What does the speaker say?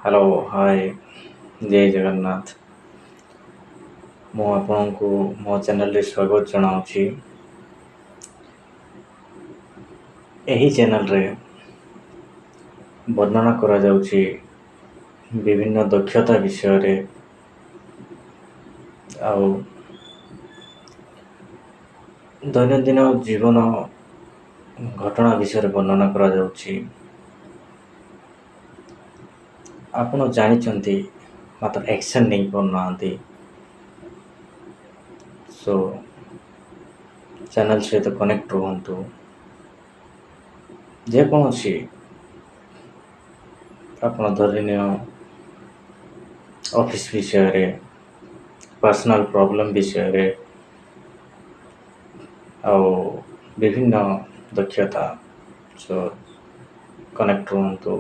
Hello hi जय जगन्नाथ। ମୁଁ ଆପଣଙ୍କୁ ମୋ ଚ୍ୟାନେଲରେ ସ୍ୱାଗତ ଜଣାଉଛି। ଏହି ଚ୍ୟାନେଲରେ ବର୍ଣ୍ଣନା କରାଯାଉଛି ବିଭିନ୍ନ ଦକ୍ଷତା ବିଷୟରେ ଆଉ ଦୈନନ୍ଦିନ ଜୀବନ ଘଟଣା ବିଷୟରେ ବର୍ଣ୍ଣନା କରାଯାଉଛି। ଆପଣ ଜାଣିଛନ୍ତି ମାତ୍ର ଆକ୍ସନ୍ ନେଇପାରୁନାହାନ୍ତି। ସୋ ଚ୍ୟାନେଲ ସହିତ କନେକ୍ଟ ରୁହନ୍ତୁ। ଯେକୌଣସି ଆପଣ ଧରିନିଅ ଅଫିସ୍ ବିଷୟରେ, ପର୍ସନାଲ୍ ପ୍ରୋବ୍ଲେମ୍ ବିଷୟରେ ଆଉ ବିଭିନ୍ନ ଦକ୍ଷତା ସୋ କନେକ୍ଟ ରୁହନ୍ତୁ।